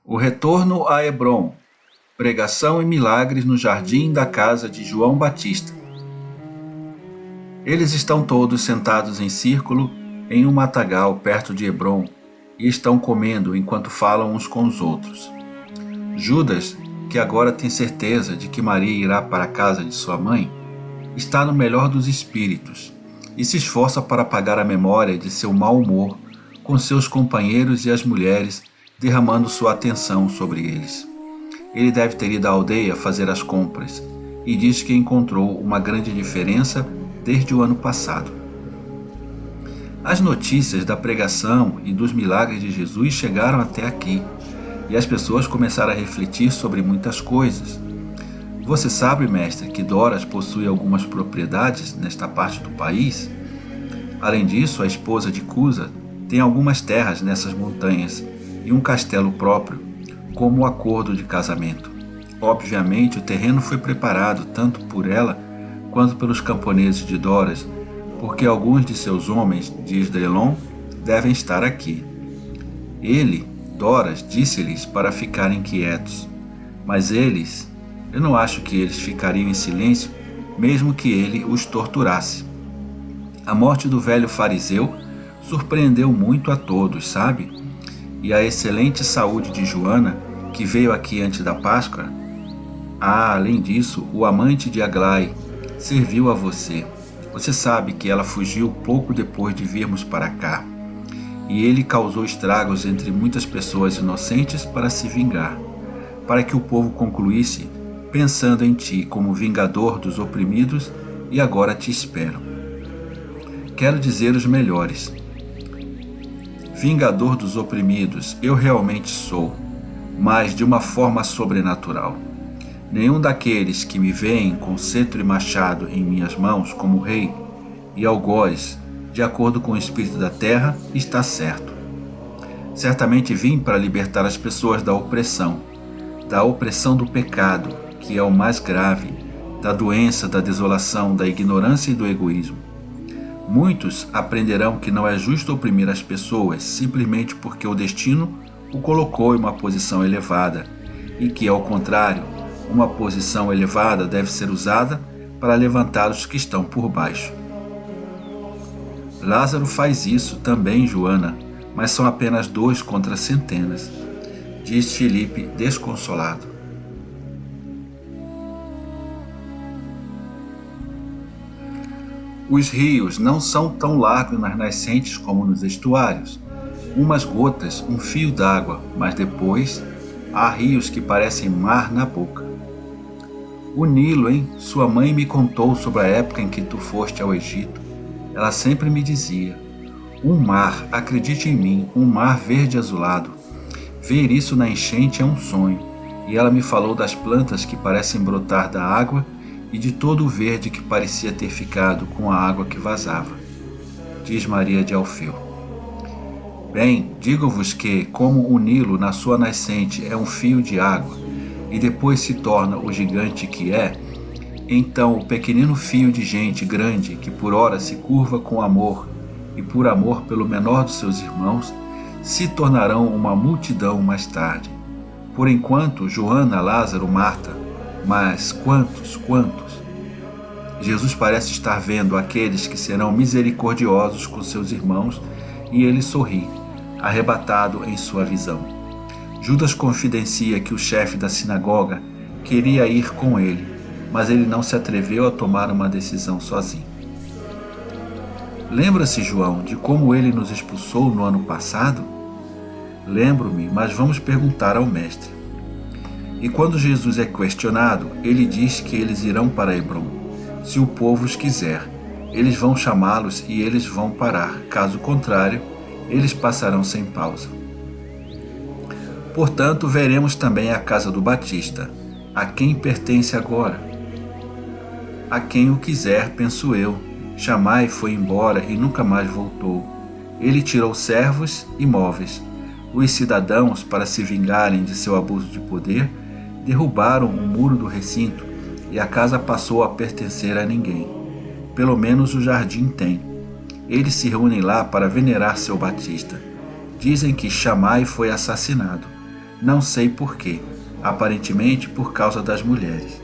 O retorno a Hebrom. Pregação e milagres no jardim da casa de João Batista. Eles estão todos sentados em círculo em um matagal perto de Hebrom e estão comendo enquanto falam uns com os outros. Judas, que agora tem certeza de que Maria irá para a casa de sua mãe, está no melhor dos espíritos e se esforça para apagar a memória de seu mau humor com seus companheiros e as mulheres derramando sua atenção sobre eles. Ele deve ter ido à aldeia fazer as compras e diz que encontrou uma grande diferença desde o ano passado. As notícias da pregação e dos milagres de Jesus chegaram até aqui e as pessoas começaram a refletir sobre muitas coisas. Você sabe, mestre, que Doras possui algumas propriedades nesta parte do país? Além disso, a esposa de Cusa tem algumas terras nessas montanhas e um castelo próprio, como acordo de casamento. Obviamente, o terreno foi preparado tanto por ela quanto pelos camponeses de Doras, porque alguns de seus homens de Esdrelon devem estar aqui. Ele, Doras, disse-lhes para ficarem quietos, mas eu não acho que eles ficariam em silêncio, mesmo que ele os torturasse. A morte do velho fariseu surpreendeu muito a todos, sabe? E a excelente saúde de Joana, que veio aqui antes da Páscoa. Além disso, o amante de Aglai serviu a você. Você sabe que ela fugiu pouco depois de virmos para cá. E ele causou estragos entre muitas pessoas inocentes para se vingar, para que o povo concluísse pensando em ti como vingador dos oprimidos, e agora te espero. Quero dizer os melhores. Vingador dos oprimidos, eu realmente sou, mas de uma forma sobrenatural. Nenhum daqueles que me veem com cetro e machado em minhas mãos como rei e algoz, de acordo com o espírito da terra, está certo. Certamente vim para libertar as pessoas da opressão do pecado, que é o mais grave, da doença, da desolação, da ignorância e do egoísmo. Muitos aprenderão que não é justo oprimir as pessoas simplesmente porque o destino o colocou em uma posição elevada e que, ao contrário, uma posição elevada deve ser usada para levantar os que estão por baixo. Lázaro faz isso também, Joana, mas são apenas 2 contra centenas, diz Filipe desconsolado. Os rios não são tão largos nas nascentes como nos estuários. Umas gotas, um fio d'água, mas depois há rios que parecem mar na boca. O Nilo, hein? Sua mãe me contou sobre a época em que tu foste ao Egito. Ela sempre me dizia: um mar, acredite em mim, um mar verde azulado. Ver isso na enchente é um sonho. E ela me falou das plantas que parecem brotar da água e de todo o verde que parecia ter ficado com a água que vazava, diz Maria de Alfeu. Bem, digo-vos que, como o Nilo na sua nascente é um fio de água e depois se torna o gigante que é, então o pequenino fio de gente grande que por ora se curva com amor e por amor pelo menor dos seus irmãos, se tornarão uma multidão mais tarde. Por enquanto, Joana, Lázaro, Marta, mas quantos? Jesus parece estar vendo aqueles que serão misericordiosos com seus irmãos e ele sorri, arrebatado em sua visão. Judas confidencia que o chefe da sinagoga queria ir com ele, mas ele não se atreveu a tomar uma decisão sozinho. Lembra-se, João, de como ele nos expulsou no ano passado? Lembro-me, mas vamos perguntar ao mestre. E quando Jesus é questionado, ele diz que eles irão para Hebrom. Se o povo os quiser, eles vão chamá-los e eles vão parar. Caso contrário, eles passarão sem pausa. Portanto, veremos também a casa do Batista. A quem pertence agora? A quem o quiser, penso eu. Chamai foi embora e nunca mais voltou. Ele tirou servos e móveis. Os cidadãos, para se vingarem de seu abuso de poder, derrubaram o muro do recinto e a casa passou a pertencer a ninguém. Pelo menos o jardim tem. Eles se reúnem lá para venerar seu Batista. Dizem que Shammai foi assassinado. Não sei por quê, aparentemente por causa das mulheres.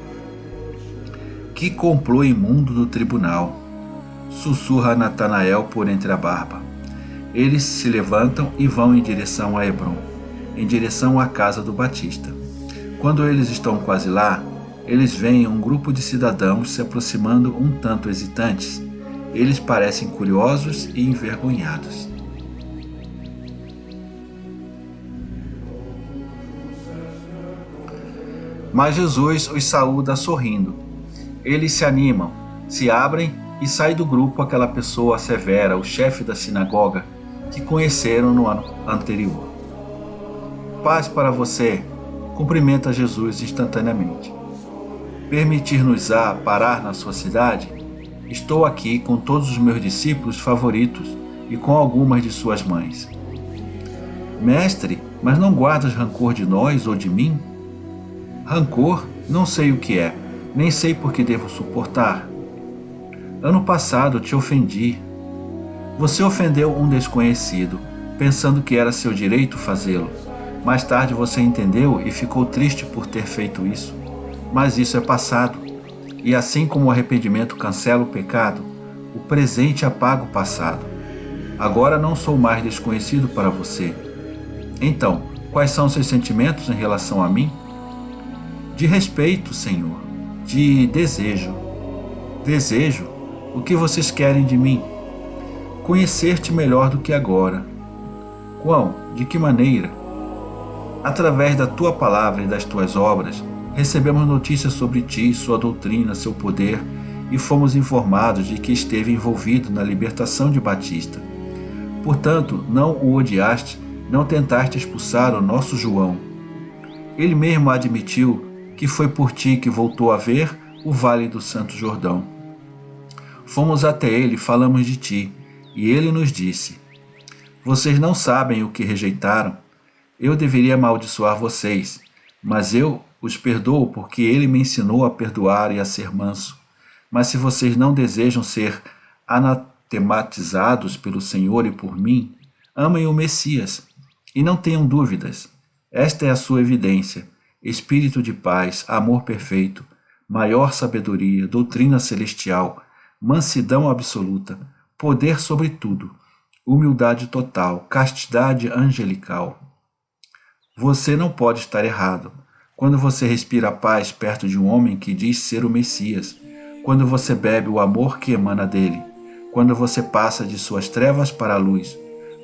Que complô imundo do tribunal! Sussurra Natanael por entre a barba. Eles se levantam e vão em direção a Hebrom, em direção à casa do Batista. Quando eles estão quase lá, eles veem um grupo de cidadãos se aproximando um tanto hesitantes. Eles parecem curiosos e envergonhados. Mas Jesus os saúda sorrindo. Eles se animam, se abrem e sai do grupo aquela pessoa severa, o chefe da sinagoga, que conheceram no ano anterior. Paz para você, cumprimenta Jesus instantaneamente. Permitir-nos-á parar na sua cidade? Estou aqui com todos os meus discípulos favoritos e com algumas de suas mães. Mestre, mas não guardas rancor de nós ou de mim? Rancor, não sei o que é, nem sei por que devo suportar. Ano passado te ofendi. Você ofendeu um desconhecido, pensando que era seu direito fazê-lo. Mais tarde você entendeu e ficou triste por ter feito isso. Mas isso é passado. E assim como o arrependimento cancela o pecado, o presente apaga o passado. Agora não sou mais desconhecido para você. Então, quais são seus sentimentos em relação a mim? De respeito, Senhor. De desejo. Desejo? O que vocês querem de mim? Conhecer-te melhor do que agora. Quão? De que maneira? Através da tua palavra e das tuas obras, recebemos notícias sobre ti, sua doutrina, seu poder, e fomos informados de que esteve envolvido na libertação de Batista. Portanto, não o odiaste, não tentaste expulsar o nosso João. Ele mesmo admitiu que foi por ti que voltou a ver o Vale do Santo Jordão. Fomos até ele e falamos de ti, e ele nos disse: vocês não sabem o que rejeitaram. Eu deveria amaldiçoar vocês, mas eu os perdoo porque ele me ensinou a perdoar e a ser manso. Mas se vocês não desejam ser anatematizados pelo Senhor e por mim, amem o Messias. E não tenham dúvidas. Esta é a sua evidência: espírito de paz, amor perfeito, maior sabedoria, doutrina celestial, mansidão absoluta, poder sobre tudo, humildade total, castidade angelical. Você não pode estar errado quando você respira a paz perto de um homem que diz ser o Messias, quando você bebe o amor que emana dele, quando você passa de suas trevas para a luz,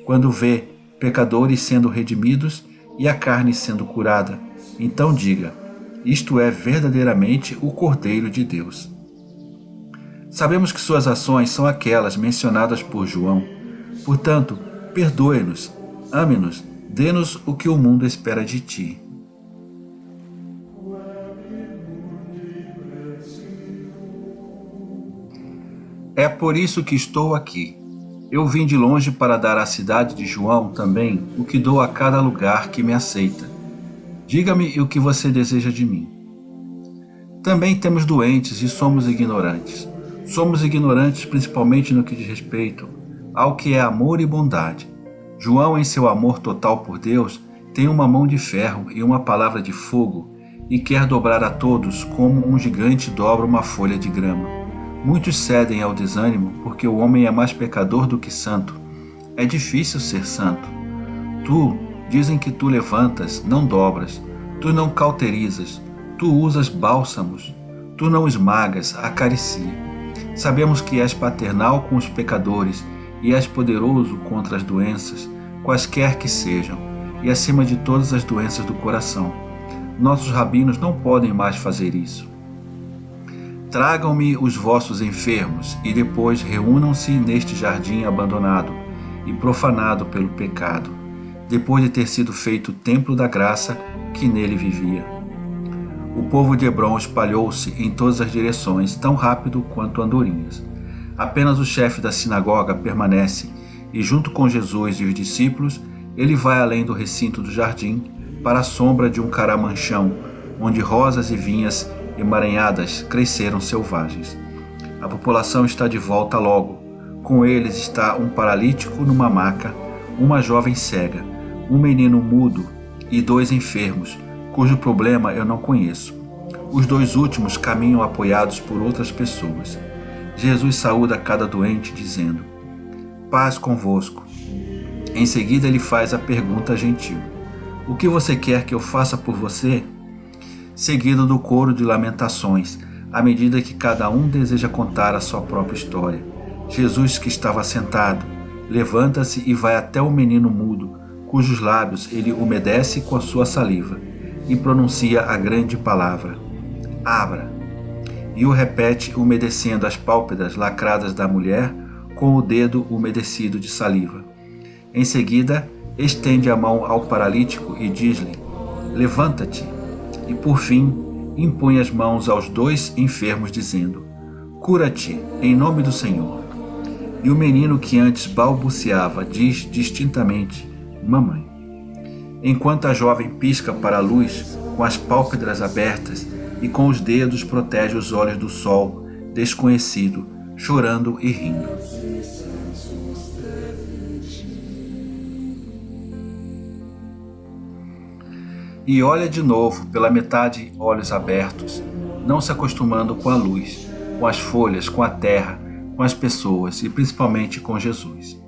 quando vê pecadores sendo redimidos e a carne sendo curada. Então diga: isto é verdadeiramente o Cordeiro de Deus. Sabemos que suas ações são aquelas mencionadas por João. Portanto, perdoe-nos, ame-nos, dê-nos o que o mundo espera de ti. É por isso que estou aqui. Eu vim de longe para dar à cidade de João também o que dou a cada lugar que me aceita. Diga-me o que você deseja de mim. Também temos doentes e somos ignorantes. Somos ignorantes principalmente no que diz respeito ao que é amor e bondade. João, em seu amor total por Deus, tem uma mão de ferro e uma palavra de fogo e quer dobrar a todos como um gigante dobra uma folha de grama. Muitos cedem ao desânimo porque o homem é mais pecador do que santo. É difícil ser santo. Dizem que tu levantas, não dobras. Tu não cauterizas. Tu usas bálsamos. Tu não esmagas, acaricia. Sabemos que és paternal com os pecadores e és poderoso contra as doenças, quaisquer que sejam, e acima de todas as doenças do coração. Nossos rabinos não podem mais fazer isso. Tragam-me os vossos enfermos e depois reúnam-se neste jardim abandonado e profanado pelo pecado, depois de ter sido feito o templo da graça que nele vivia. O povo de Hebrom espalhou-se em todas as direções tão rápido quanto andorinhas. Apenas o chefe da sinagoga permanece e, junto com Jesus e os discípulos, ele vai além do recinto do jardim para a sombra de um caramanchão, onde rosas e vinhas emaranhadas cresceram selvagens. A população está de volta logo. Com eles está um paralítico numa maca, uma jovem cega, um menino mudo e 2 enfermos, cujo problema eu não conheço. Os 2 últimos caminham apoiados por outras pessoas. Jesus saúda cada doente, dizendo: paz convosco. Em seguida ele faz a pergunta gentil: o que você quer que eu faça por você? Seguido do coro de lamentações, à medida que cada um deseja contar a sua própria história. Jesus, que estava sentado, levanta-se e vai até o menino mudo, cujos lábios ele umedece com a sua saliva, e pronuncia a grande palavra: abra! E o repete, umedecendo as pálpebras lacradas da mulher com o dedo umedecido de saliva. Em seguida, estende a mão ao paralítico e diz-lhe: levanta-te! E por fim, impõe as mãos aos 2 enfermos, dizendo: cura-te, em nome do Senhor. E o menino que antes balbuciava diz distintamente: mamãe. Enquanto a jovem pisca para a luz, com as pálpebras abertas, e com os dedos protege os olhos do sol desconhecido, chorando e rindo. E olha de novo, pela metade, olhos abertos, não se acostumando com a luz, com as folhas, com a terra, com as pessoas e principalmente com Jesus.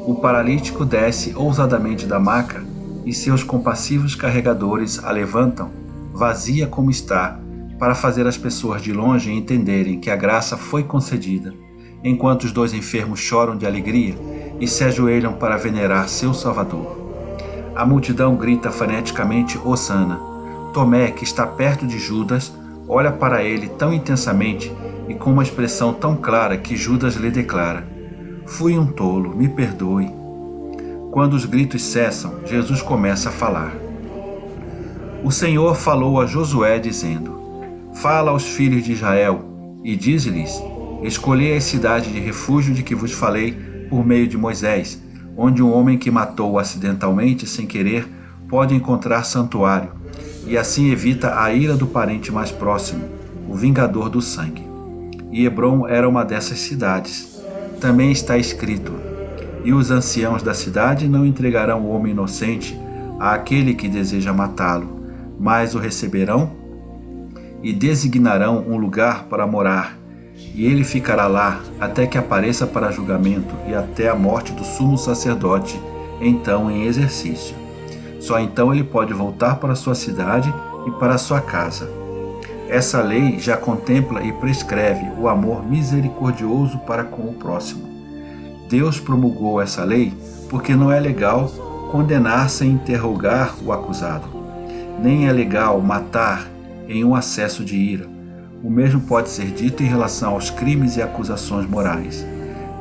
O paralítico desce ousadamente da maca e seus compassivos carregadores a levantam, vazia como está, para fazer as pessoas de longe entenderem que a graça foi concedida, enquanto os 2 enfermos choram de alegria e se ajoelham para venerar seu Salvador. A multidão grita freneticamente Hosana. Tomé, que está perto de Judas, olha para ele tão intensamente e com uma expressão tão clara que Judas lhe declara: fui um tolo, me perdoe. Quando os gritos cessam, Jesus começa a falar. O Senhor falou a Josué dizendo: fala aos filhos de Israel e dize-lhes: escolhei a cidade de refúgio de que vos falei por meio de Moisés, onde um homem que matou acidentalmente, sem querer, pode encontrar santuário, e assim evita a ira do parente mais próximo, o vingador do sangue. E Hebrom era uma dessas cidades. Também está escrito: e os anciãos da cidade não entregarão o homem inocente àquele que deseja matá-lo, mas o receberão e designarão um lugar para morar, e ele ficará lá até que apareça para julgamento e até a morte do sumo sacerdote, então em exercício. Só então ele pode voltar para sua cidade e para sua casa. Essa lei já contempla e prescreve o amor misericordioso para com o próximo. Deus promulgou essa lei porque não é legal condenar sem interrogar o acusado. Nem é legal matar em um acesso de ira. O mesmo pode ser dito em relação aos crimes e acusações morais.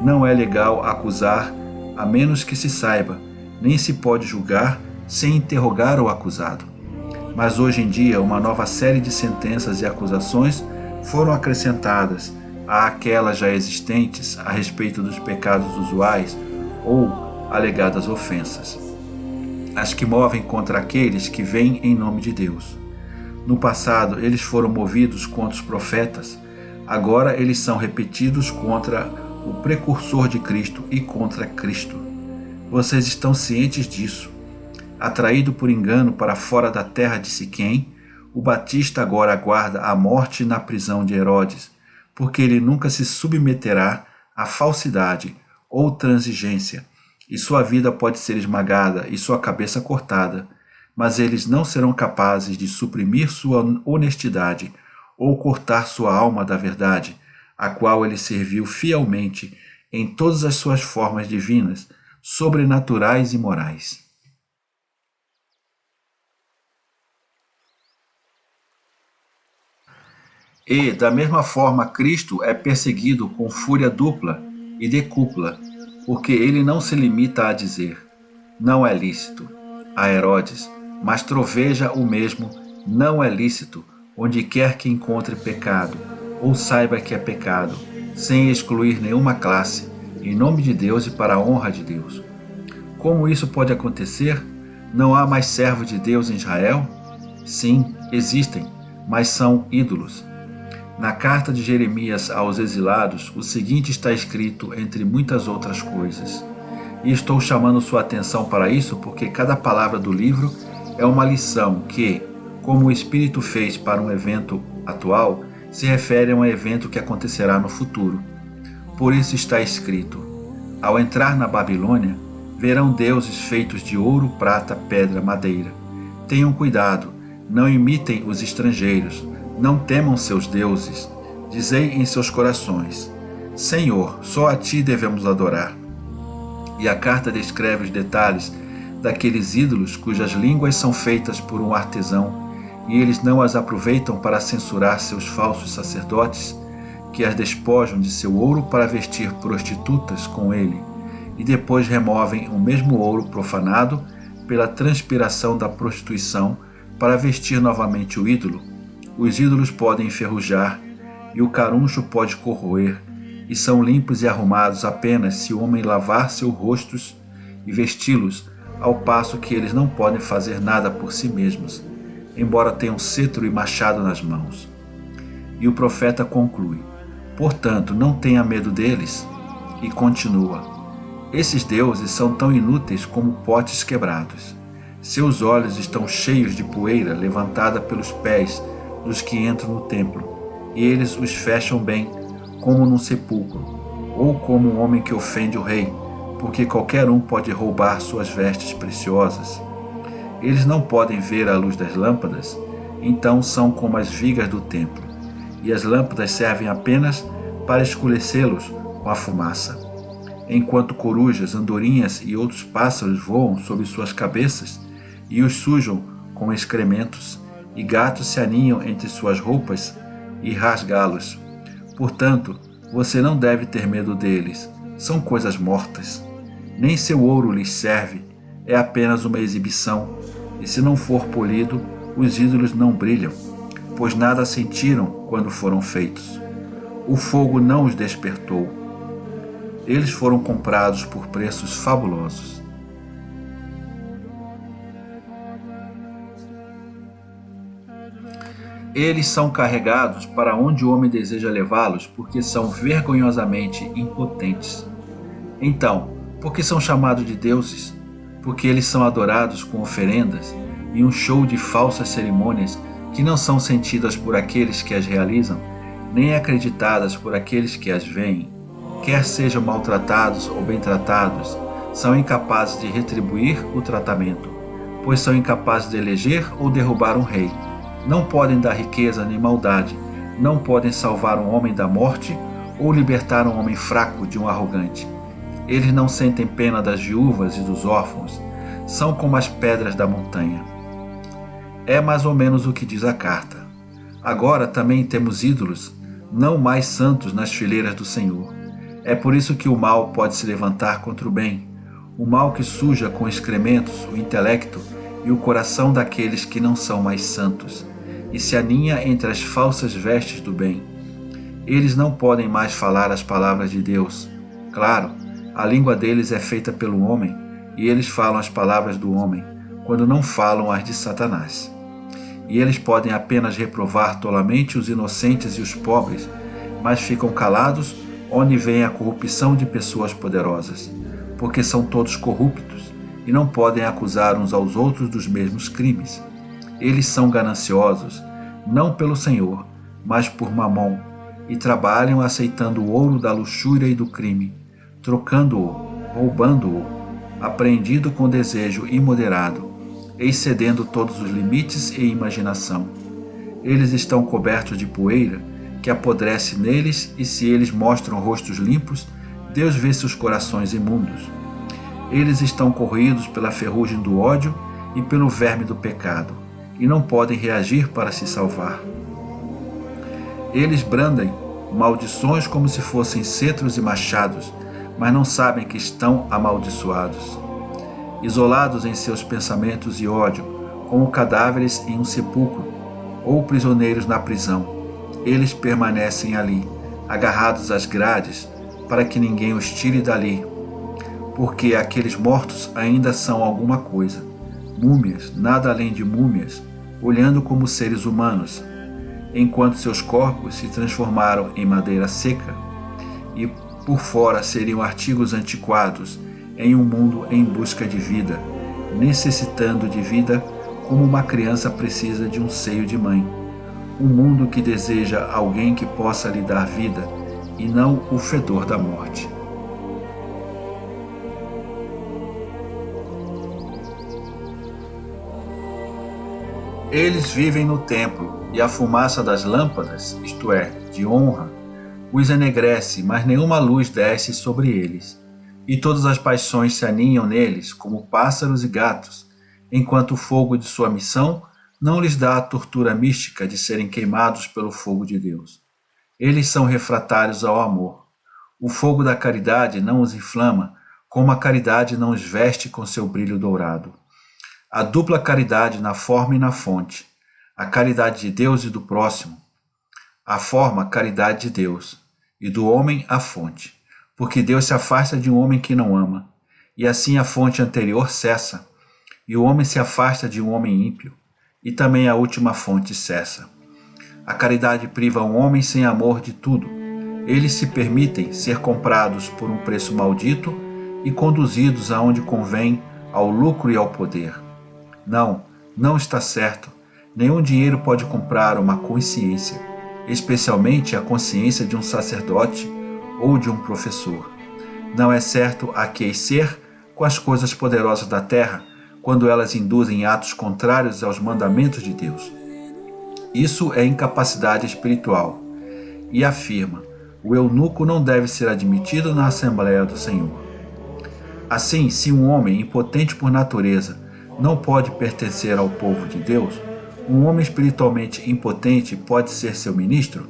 Não é legal acusar a menos que se saiba, nem se pode julgar sem interrogar o acusado. Mas hoje em dia, uma nova série de sentenças e acusações foram acrescentadas àquelas já existentes a respeito dos pecados usuais ou alegadas ofensas, as que movem contra aqueles que vêm em nome de Deus. No passado, eles foram movidos contra os profetas, agora eles são repetidos contra o precursor de Cristo e contra Cristo. Vocês estão cientes disso. Atraído por engano para fora da terra de Siquém, o Batista agora aguarda a morte na prisão de Herodes, porque ele nunca se submeterá à falsidade ou transigência, e sua vida pode ser esmagada e sua cabeça cortada, mas eles não serão capazes de suprimir sua honestidade ou cortar sua alma da verdade, a qual ele serviu fielmente em todas as suas formas divinas, sobrenaturais e morais. E, da mesma forma, Cristo é perseguido com fúria dupla e decúpula, porque ele não se limita a dizer: não é lícito, a Herodes, mas troveja o mesmo: não é lícito, onde quer que encontre pecado, ou saiba que é pecado, sem excluir nenhuma classe, em nome de Deus e para a honra de Deus. Como isso pode acontecer? Não há mais servos de Deus em Israel? Sim, existem, mas são ídolos. Na carta de Jeremias aos exilados, o seguinte está escrito entre muitas outras coisas. E estou chamando sua atenção para isso porque cada palavra do livro é uma lição que, como o Espírito fez para um evento atual, se refere a um evento que acontecerá no futuro. Por isso está escrito: ao entrar na Babilônia, verão deuses feitos de ouro, prata, pedra, madeira. Tenham cuidado, não imitem os estrangeiros, não temam seus deuses. Dizei em seus corações: Senhor, só a ti devemos adorar. E a carta descreve os detalhes daqueles ídolos cujas línguas são feitas por um artesão, e eles não as aproveitam para censurar seus falsos sacerdotes, que as despojam de seu ouro para vestir prostitutas com ele, e depois removem o mesmo ouro profanado pela transpiração da prostituição para vestir novamente o ídolo. Os ídolos podem enferrujar, e o caruncho pode corroer, e são limpos e arrumados apenas se o homem lavar seus rostos e vesti-los, ao passo que eles não podem fazer nada por si mesmos, embora tenham cetro e machado nas mãos. E o profeta conclui: portanto, não tenha medo deles. E continua: esses deuses são tão inúteis como potes quebrados. Seus olhos estão cheios de poeira levantada pelos pés dos que entram no templo, e eles os fecham bem, como num sepulcro, ou como um homem que ofende o rei, porque qualquer um pode roubar suas vestes preciosas. Eles não podem ver a luz das lâmpadas, então são como as vigas do templo, e as lâmpadas servem apenas para escurecê-los com a fumaça. Enquanto corujas, andorinhas e outros pássaros voam sobre suas cabeças e os sujam com excrementos, e gatos se aninham entre suas roupas e rasgá-los. Portanto, você não deve ter medo deles, são coisas mortas. Nem seu ouro lhes serve, é apenas uma exibição, e se não for polido, os ídolos não brilham, pois nada sentiram quando foram feitos. O fogo não os despertou. Eles foram comprados por preços fabulosos. Eles são carregados para onde o homem deseja levá-los, porque são vergonhosamente impotentes. Então, por que são chamados de deuses? Porque eles são adorados com oferendas e um show de falsas cerimônias que não são sentidas por aqueles que as realizam, nem acreditadas por aqueles que as veem. Quer sejam maltratados ou bem tratados, são incapazes de retribuir o tratamento, pois são incapazes de eleger ou derrubar um rei. Não podem dar riqueza nem maldade, não podem salvar um homem da morte ou libertar um homem fraco de um arrogante. Eles não sentem pena das viúvas e dos órfãos, são como as pedras da montanha. É mais ou menos o que diz a carta. Agora também temos ídolos, não mais santos nas fileiras do Senhor. É por isso que o mal pode se levantar contra o bem, o mal que suja com excrementos o intelecto e o coração daqueles que não são mais santos, e se aninha entre as falsas vestes do bem. Eles não podem mais falar as palavras de Deus. Claro, a língua deles é feita pelo homem, e eles falam as palavras do homem, quando não falam as de Satanás. E eles podem apenas reprovar tolamente os inocentes e os pobres, mas ficam calados onde vem a corrupção de pessoas poderosas, porque são todos corruptos e não podem acusar uns aos outros dos mesmos crimes. Eles são gananciosos, não pelo Senhor, mas por Mamon, e trabalham aceitando o ouro da luxúria e do crime, trocando-o, roubando-o, apreendido com desejo imoderado, excedendo todos os limites e imaginação. Eles estão cobertos de poeira, que apodrece neles, e se eles mostram rostos limpos, Deus vê seus corações imundos. Eles estão corroídos pela ferrugem do ódio e pelo verme do pecado, e não podem reagir para se salvar. Eles brandem maldições como se fossem cetros e machados, mas não sabem que estão amaldiçoados. Isolados em seus pensamentos e ódio, como cadáveres em um sepulcro, ou prisioneiros na prisão, eles permanecem ali, agarrados às grades, para que ninguém os tire dali, porque aqueles mortos ainda são alguma coisa, múmias, nada além de múmias, olhando como seres humanos, enquanto seus corpos se transformaram em madeira seca, e por fora seriam artigos antiquados, em um mundo em busca de vida, necessitando de vida como uma criança precisa de um seio de mãe. Um mundo que deseja alguém que possa lhe dar vida e não o fedor da morte. Eles vivem no templo, e a fumaça das lâmpadas, isto é, de honra, os enegrece, mas nenhuma luz desce sobre eles. E todas as paixões se aninham neles, como pássaros e gatos, enquanto o fogo de sua missão não lhes dá a tortura mística de serem queimados pelo fogo de Deus. Eles são refratários ao amor. O fogo da caridade não os inflama, como a caridade não os veste com seu brilho dourado. A dupla caridade na forma e na fonte, a caridade de Deus e do próximo. A forma, a caridade de Deus, e do homem, a fonte, porque Deus se afasta de um homem que não ama, e assim a fonte anterior cessa, e o homem se afasta de um homem ímpio, e também a última fonte cessa. A caridade priva um homem sem amor de tudo. Eles se permitem ser comprados por um preço maldito e conduzidos aonde convém ao lucro e ao poder. Não, não está certo. Nenhum dinheiro pode comprar uma consciência, especialmente a consciência de um sacerdote ou de um professor. Não é certo aquecer com as coisas poderosas da terra quando elas induzem atos contrários aos mandamentos de Deus. Isso é incapacidade espiritual. E afirma: o eunuco não deve ser admitido na Assembleia do Senhor. Assim, se um homem impotente por natureza não pode pertencer ao povo de Deus, um homem espiritualmente impotente pode ser seu ministro?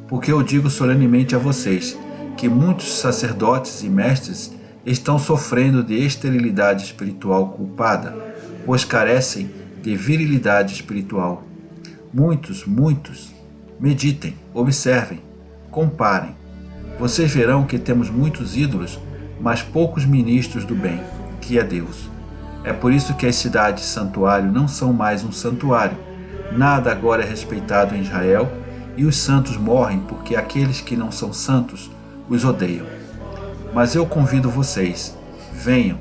Porque eu digo solenemente a vocês que muitos sacerdotes e mestres estão sofrendo de esterilidade espiritual culpada, pois carecem de virilidade espiritual. Muitos, meditem, observem, comparem. Vocês verão que temos muitos ídolos, mas poucos ministros do bem, que é Deus. É por isso que as cidades santuário não são mais um santuário. Nada agora é respeitado em Israel, e os santos morrem porque aqueles que não são santos os odeiam. Mas eu convido vocês, venham,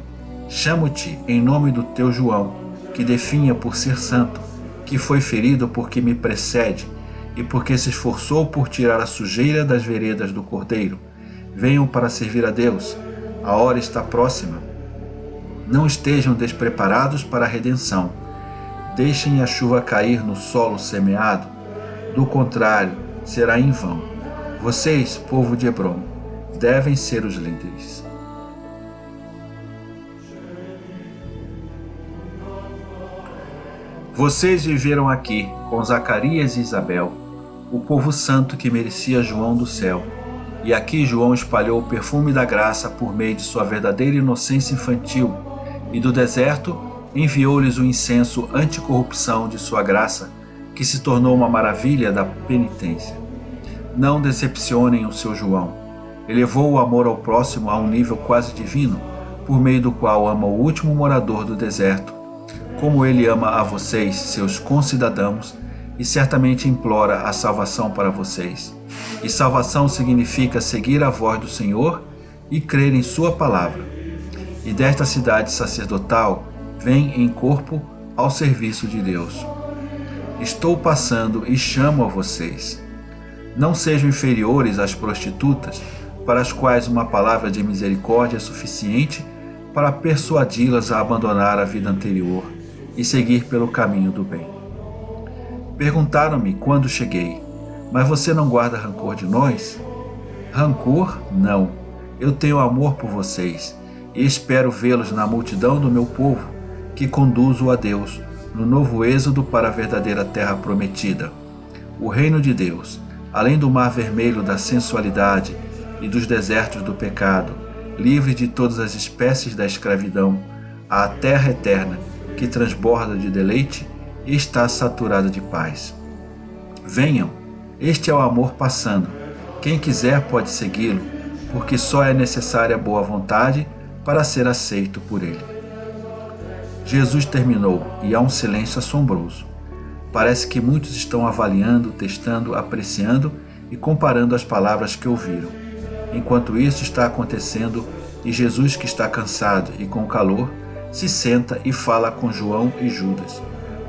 chamo-te em nome do teu João, que definha por ser santo, que foi ferido porque me precede e porque se esforçou por tirar a sujeira das veredas do Cordeiro. Venham para servir a Deus, a hora está próxima. Não estejam despreparados para a redenção. Deixem a chuva cair no solo semeado. Do contrário, será em vão. Vocês, povo de Hebrom, devem ser os líderes. Vocês viveram aqui com Zacarias e Isabel, o povo santo que merecia João do céu. E aqui João espalhou o perfume da graça por meio de sua verdadeira inocência infantil, e do deserto enviou-lhes o incenso anticorrupção de sua graça, que se tornou uma maravilha da penitência. Não decepcionem o seu João. Elevou o amor ao próximo a um nível quase divino, por meio do qual ama o último morador do deserto, como ele ama a vocês, seus concidadãos, e certamente implora a salvação para vocês. E salvação significa seguir a voz do Senhor e crer em sua palavra. E desta cidade sacerdotal vem em corpo ao serviço de Deus. Estou passando e chamo a vocês. Não sejam inferiores às prostitutas, para as quais uma palavra de misericórdia é suficiente para persuadi-las a abandonar a vida anterior e seguir pelo caminho do bem. Perguntaram-me quando cheguei: mas você não guarda rancor de nós? Rancor? Não. Eu tenho amor por vocês e espero vê-los na multidão do meu povo, que conduzo a Deus, no novo êxodo para a verdadeira terra prometida. O reino de Deus, além do mar vermelho da sensualidade e dos desertos do pecado, livre de todas as espécies da escravidão, à terra eterna, que transborda de deleite e está saturada de paz. Venham, este é o amor passando. Quem quiser pode segui-lo, porque só é necessária boa vontade para ser aceito por ele. Jesus terminou e há um silêncio assombroso. Parece que muitos estão avaliando, testando, apreciando e comparando as palavras que ouviram. Enquanto isso está acontecendo, e Jesus, que está cansado e com calor, se senta e fala com João e Judas.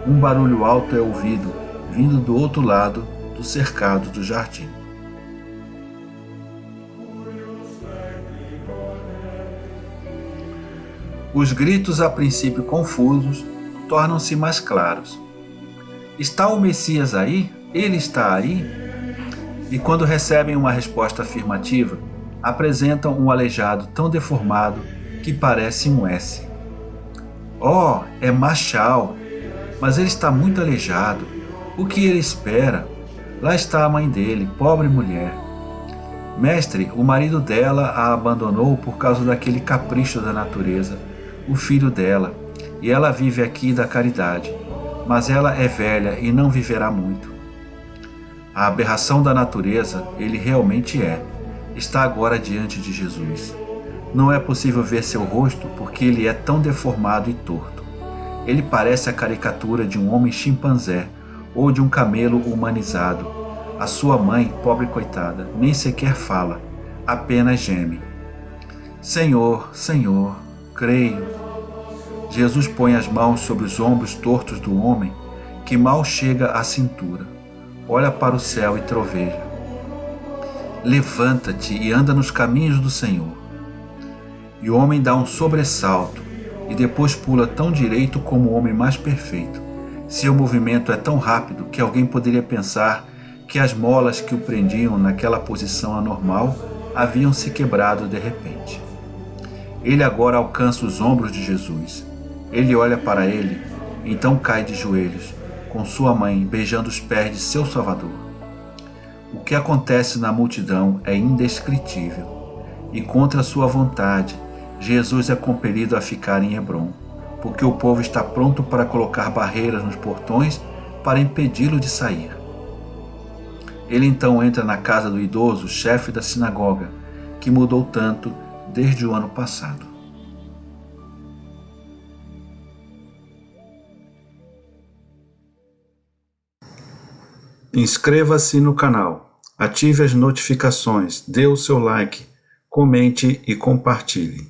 Um barulho alto é ouvido, vindo do outro lado do cercado do jardim. Os gritos, a princípio confusos, tornam-se mais claros. Está o Messias aí? Ele está aí? E quando recebem uma resposta afirmativa, apresentam um aleijado tão deformado que parece um S. Oh, é Machal, mas ele está muito aleijado. O que ele espera? Lá está a mãe dele, pobre mulher. Mestre, o marido dela a abandonou por causa daquele capricho da natureza, o filho dela, e ela vive aqui da caridade, mas ela é velha e não viverá muito. A aberração da natureza, ele realmente é, está agora diante de Jesus. Não é possível ver seu rosto porque ele é tão deformado e torto. Ele parece a caricatura de um homem chimpanzé ou de um camelo humanizado. A sua mãe, pobre coitada, nem sequer fala, apenas geme. Senhor, Senhor, creio. Jesus põe as mãos sobre os ombros tortos do homem, que mal chega à cintura. Olha para o céu e troveja. Levanta-te e anda nos caminhos do Senhor. E o homem dá um sobressalto e depois pula tão direito como o homem mais perfeito. Seu movimento é tão rápido que alguém poderia pensar que as molas que o prendiam naquela posição anormal haviam se quebrado de repente. Ele agora alcança os ombros de Jesus. Ele olha para ele, então cai de joelhos, com sua mãe beijando os pés de seu Salvador. O que acontece na multidão é indescritível, e contra sua vontade, Jesus é compelido a ficar em Hebrom, porque o povo está pronto para colocar barreiras nos portões para impedi-lo de sair. Ele então entra na casa do idoso chefe da sinagoga, que mudou tanto desde o ano passado. Inscreva-se no canal, ative as notificações, dê o seu like, comente e compartilhe.